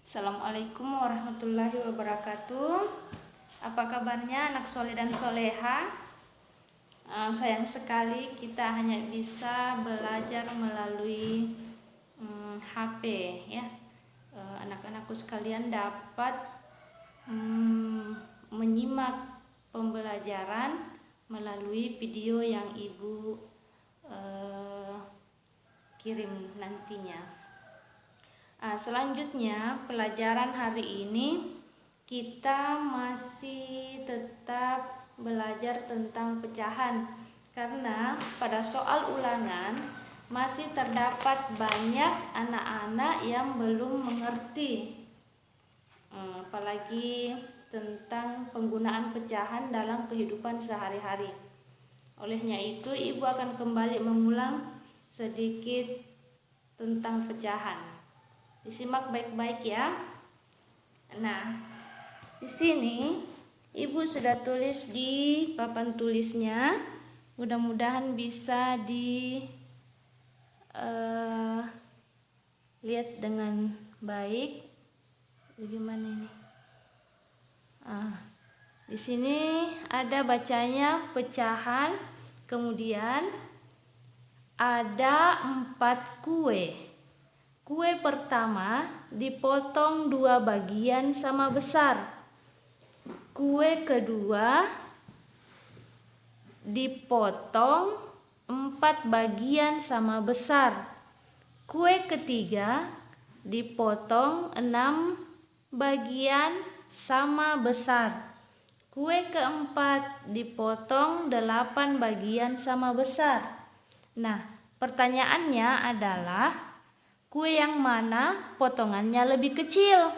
Assalamualaikum warahmatullahi wabarakatuh. Apa kabarnya anak soleh dan soleha? Sayang sekali kita hanya bisa belajar melalui HP ya. Anak-anakku sekalian dapat menyimak pembelajaran melalui video yang ibu kirim nantinya. Selanjutnya pelajaran hari ini kita masih tetap belajar tentang pecahan, karena pada soal ulangan masih terdapat banyak anak-anak yang belum mengerti, apalagi tentang penggunaan pecahan dalam kehidupan sehari-hari. Olehnya itu ibu akan kembali mengulang sedikit tentang pecahan. Disimak baik-baik ya. Nah, di sini ibu sudah tulis di papan tulisnya. Mudah-mudahan bisa lihat dengan baik. Bagaimana ini? Di sini ada bacanya pecahan, kemudian ada 4 kue. Kue pertama dipotong 2 bagian sama besar. Kue kedua dipotong 4 bagian sama besar. Kue ketiga dipotong 6 bagian sama besar. Kue keempat dipotong 8 bagian sama besar. Nah, pertanyaannya adalah kue yang mana potongannya lebih kecil?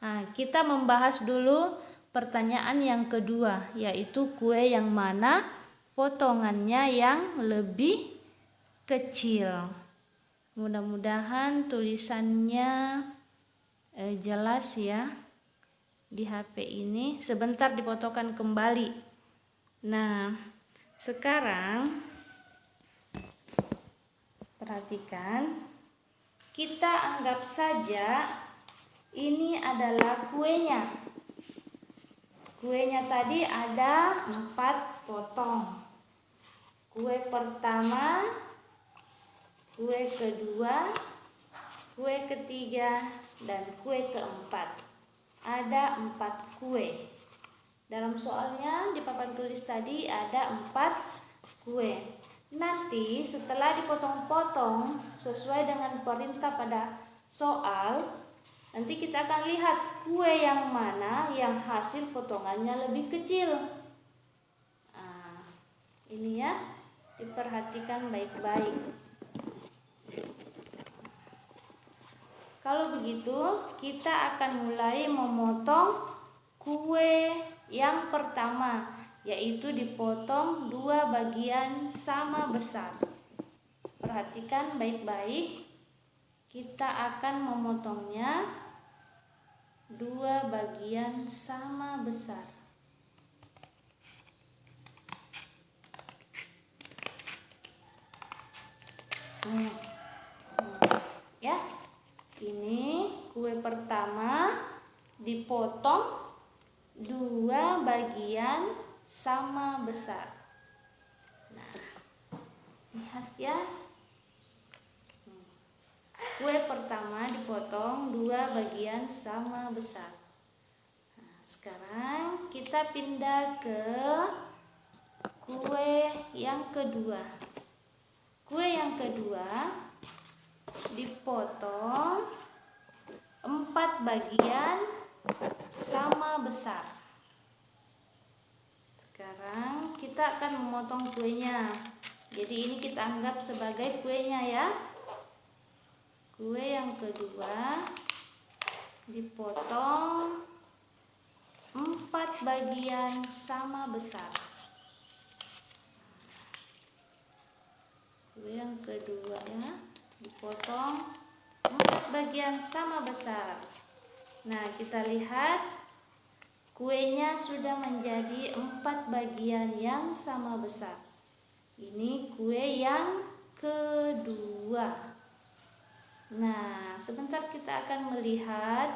Nah, kita membahas dulu pertanyaan yang kedua, yaitu kue yang mana potongannya yang lebih kecil. Mudah-mudahan tulisannya jelas ya di HP ini. Sebentar dipotongkan kembali. Nah, sekarang perhatikan. Kita anggap saja ini adalah kuenya. Kuenya tadi ada 4 potong. Kue pertama, kue kedua, kue ketiga, dan kue keempat. Ada 4 kue. Dalam soalnya di papan tulis tadi ada 4 kue. Nanti setelah dipotong-potong sesuai dengan perintah pada soal, nanti kita akan lihat kue yang mana yang hasil potongannya lebih kecil. Ini ya, diperhatikan baik-baik. Kalau begitu, kita akan mulai memotong kue yang pertama, yaitu dipotong 2 bagian sama besar. Perhatikan baik-baik. Kita akan memotongnya 2 bagian sama besar. Ya, ini kue pertama dipotong 2 bagian sama besar. Nah, lihat ya. Kue pertama dipotong 2 bagian sama besar. Nah, sekarang kita pindah ke kue yang kedua. Kue yang kedua dipotong 4 bagian sama besar. Sekarang kita akan memotong kuenya. Jadi ini kita anggap sebagai kuenya ya. Kue yang kedua dipotong 4 bagian sama besar. Kue yang kedua ya, dipotong 4 bagian sama besar. Nah, kita lihat kuenya sudah menjadi 4 bagian yang sama besar. Ini kue yang kedua. Nah, sebentar kita akan melihat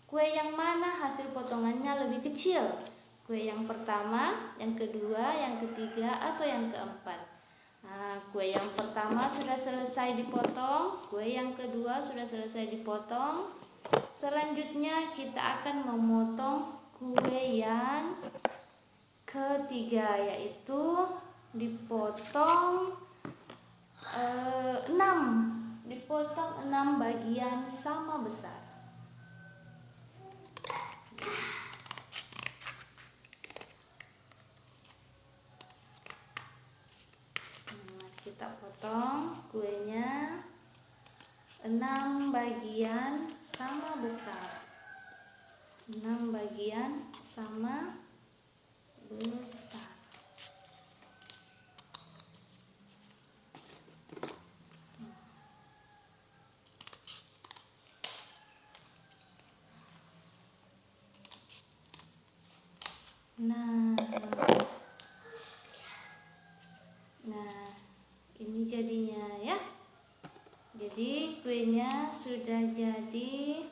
kue yang mana hasil potongannya lebih kecil. Kue yang pertama, yang kedua, yang ketiga, atau yang keempat. Nah, kue yang pertama sudah selesai dipotong, kue yang kedua sudah selesai dipotong. Selanjutnya kita akan memotong kue yang ketiga, yaitu dipotong 6 bagian sama besar. Nah, kita potong kuenya 6 bagian sama besar. 6 bagian sama besar. Nah, ini jadinya ya. Jadi kuenya sudah jadi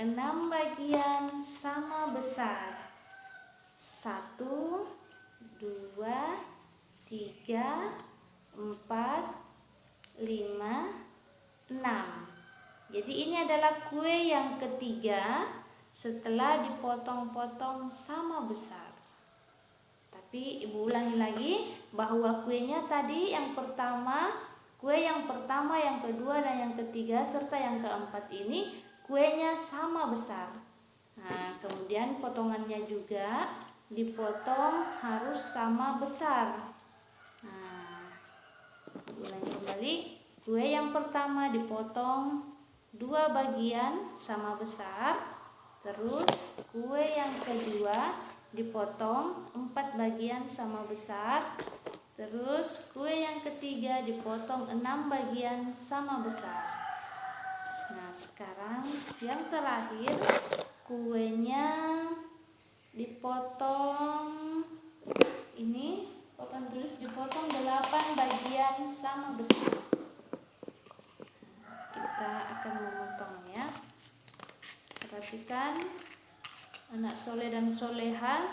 6 bagian sama besar. 1, 2, 3, 4, 5, 6. Jadi ini adalah kue yang ketiga setelah dipotong-potong sama besar. Tapi ibu ulangi lagi bahwa kuenya tadi yang pertama, kue yang pertama, yang kedua, dan yang ketiga serta yang keempat ini kuenya sama besar. Nah, kemudian potongannya juga dipotong harus sama besar. Nah, ulangi kembali. Kue yang pertama dipotong 2 bagian sama besar. Terus kue yang kedua dipotong 4 bagian sama besar. Terus kue yang ketiga dipotong 6 bagian sama besar. Nah, sekarang yang terakhir kuenya dipotong, ini potong tulis dipotong 8 bagian sama besar. Kita akan memotongnya. Perhatikan anak soleh dan soleha,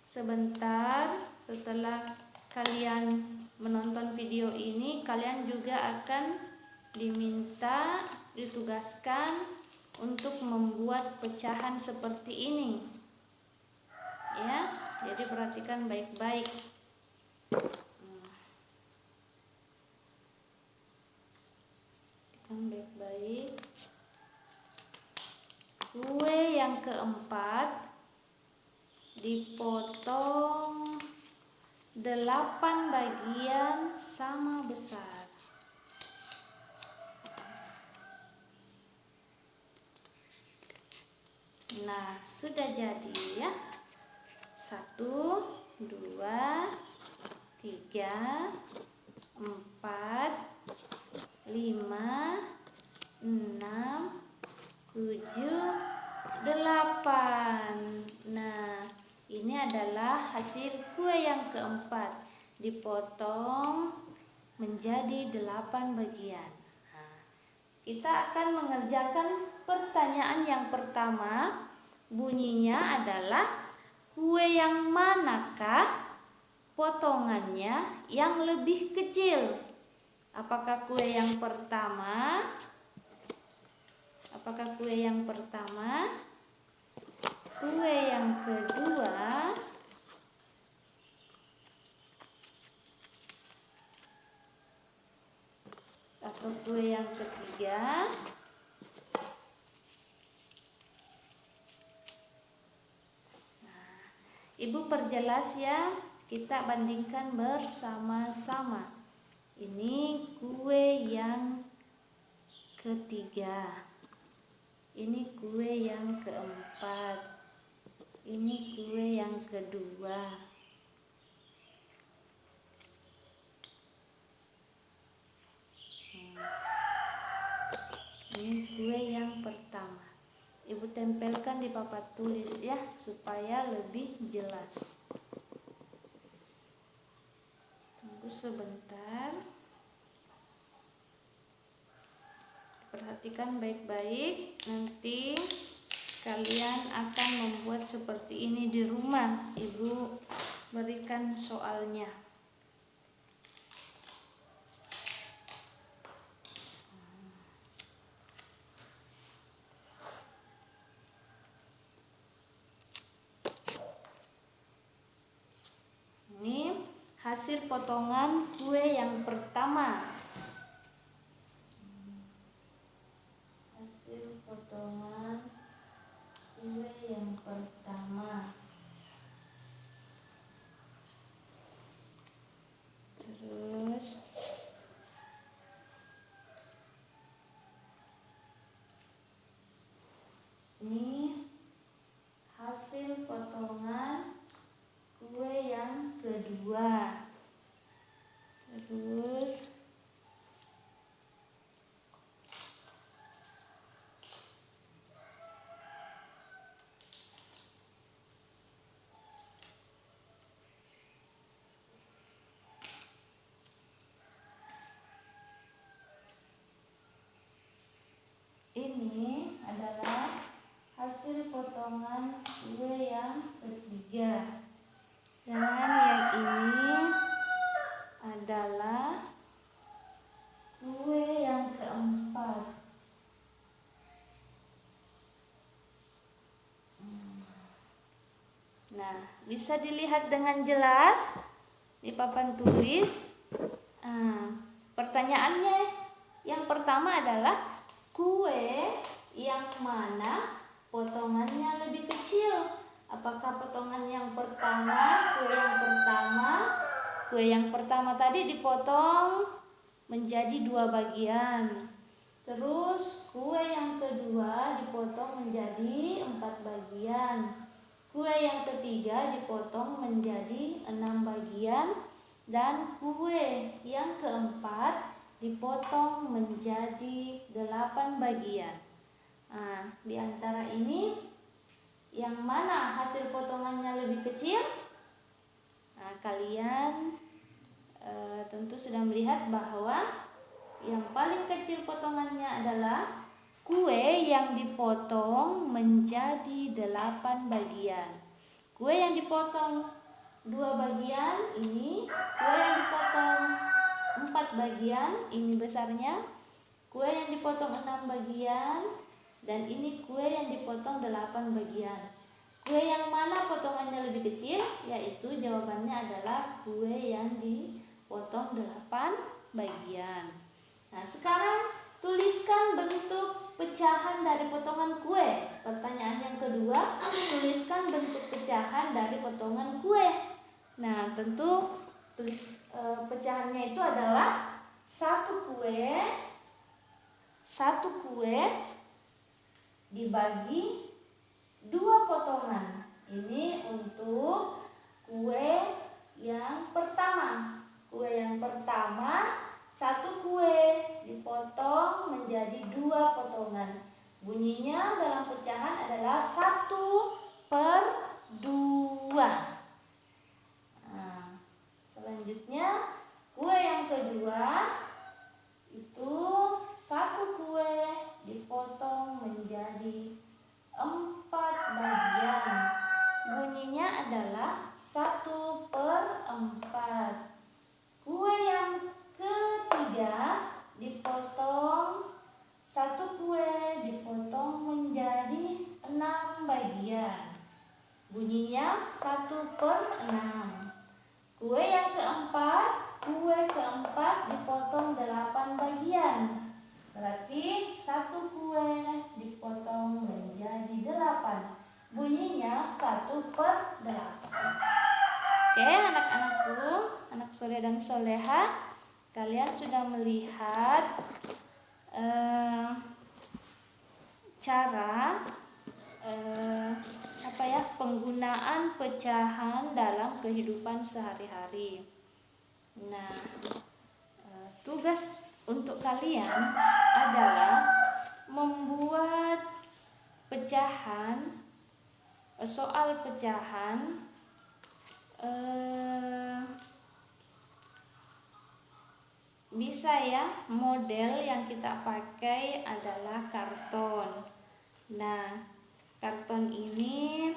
sebentar setelah kalian menonton video ini, kalian juga akan ditugaskan untuk membuat pecahan seperti ini. Ya, jadi perhatikan baik-baik. Kue yang keempat dipotong 8 bagian sama besar. Nah, sudah jadi ya. 1, 2, 3, 4, 5, 6, 7, 8. Nah, ini adalah hasil kue yang keempat, dipotong menjadi 8 bagian. Nah, kita akan mengerjakan pertanyaan yang pertama. Bunyinya adalah kue yang manakah potongannya yang lebih kecil? Apakah kue yang pertama? Apakah kue yang pertama? Kue yang kedua? Atau kue yang ketiga? Ibu perjelas ya, kita bandingkan bersama-sama. Ini kue yang ketiga. Ini kue yang keempat. Ini kue yang kedua. Ini kue yang pertama. Ibu tempelkan di papan tulis ya, supaya lebih jelas. Tunggu sebentar. Perhatikan baik-baik, nanti kalian akan membuat seperti ini di rumah. Ibu berikan soalnya. Ini hasil potongan kue yang pertama. Hasil potongan kue yang pertama. Terus ini hasil potongan kue yang kedua. Terus ini adalah hasil potongan kue yang ketiga. Dan yang ini adalah kue yang keempat. Nah, bisa dilihat dengan jelas di papan tulis. Pertanyaannya yang pertama adalah kue yang mana potongannya lebih kecil? Apakah potongan yang pertama, kue yang pertama tadi dipotong menjadi 2 bagian. Terus kue yang kedua dipotong menjadi 4 bagian. Kue yang ketiga dipotong menjadi 6 bagian. Dan kue yang keempat dipotong menjadi 8 bagian. Di antara ini yang mana hasil potongannya lebih kecil? Kalian tentu sudah melihat bahwa yang paling kecil potongannya adalah kue yang dipotong menjadi 8 bagian. Kue yang dipotong 2 bagian ini, kue yang dipotong 4 bagian ini besarnya, kue yang dipotong 6 bagian, dan ini kue yang dipotong 8 bagian. Kue yang mana potongannya lebih kecil? Yaitu jawabannya adalah kue yang dipotong 8 bagian. Nah, sekarang tuliskan bentuk pecahan dari potongan kue. Pertanyaan yang kedua, tuliskan bentuk pecahan dari potongan kue. Nah, tentu pecahannya itu adalah satu kue dibagi 2 potongan. Ini untuk kue yang pertama. Kue yang pertama, satu kue dipotong menjadi 2 potongan. Bunyinya dalam pecahan adalah 1/2. Selanjutnya kue yang kedua itu satu kue dipotong menjadi 4 bagian. Bunyinya adalah 1/4. Kue yang ketiga dipotong, satu kue dipotong menjadi 6 bagian. Bunyinya 1/6. Kue yang keempat dipotong 8 bagian. Berarti satu kue dipotong menjadi 8. Bunyinya 1/8. Oke, anak-anakku, anak soleh dan soleha, kalian sudah melihat cara penggunaan pecahan dalam kehidupan sehari-hari. Nah, tugas untuk kalian adalah membuat pecahan, soal pecahan bisa ya, model yang kita pakai adalah karton. Nah, karton ini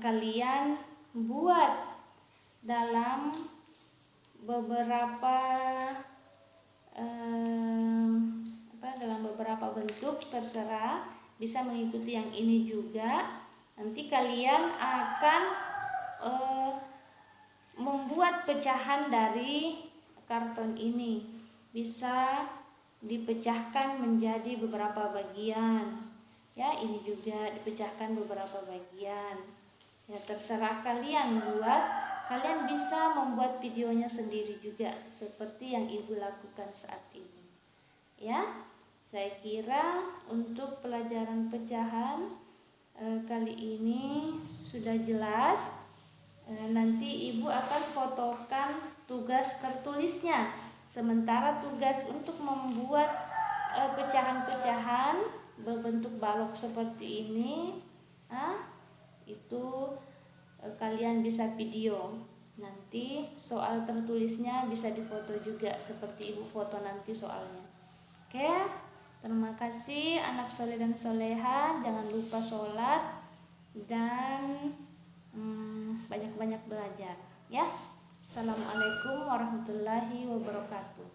kalian buat dalam beberapa dalam beberapa bentuk, terserah, bisa mengikuti yang ini juga. Nanti kalian akan membuat pecahan dari karton ini, bisa dipecahkan menjadi beberapa bagian ya. Ini juga dipecahkan beberapa bagian ya, terserah kalian buat. Kalian bisa membuat videonya sendiri juga seperti yang ibu lakukan saat ini ya. Saya kira untuk pelajaran pecahan kali ini sudah jelas. Nanti ibu akan fotokan tugas tertulisnya. Sementara tugas untuk membuat pecahan-pecahan berbentuk balok seperti ini, itu kalian bisa video. Nanti soal tertulisnya bisa difoto juga seperti ibu foto nanti soalnya. Oke, terima kasih anak soleh dan soleha. Jangan lupa sholat dan banyak-banyak belajar ya. Assalamualaikum warahmatullahi wabarakatuh.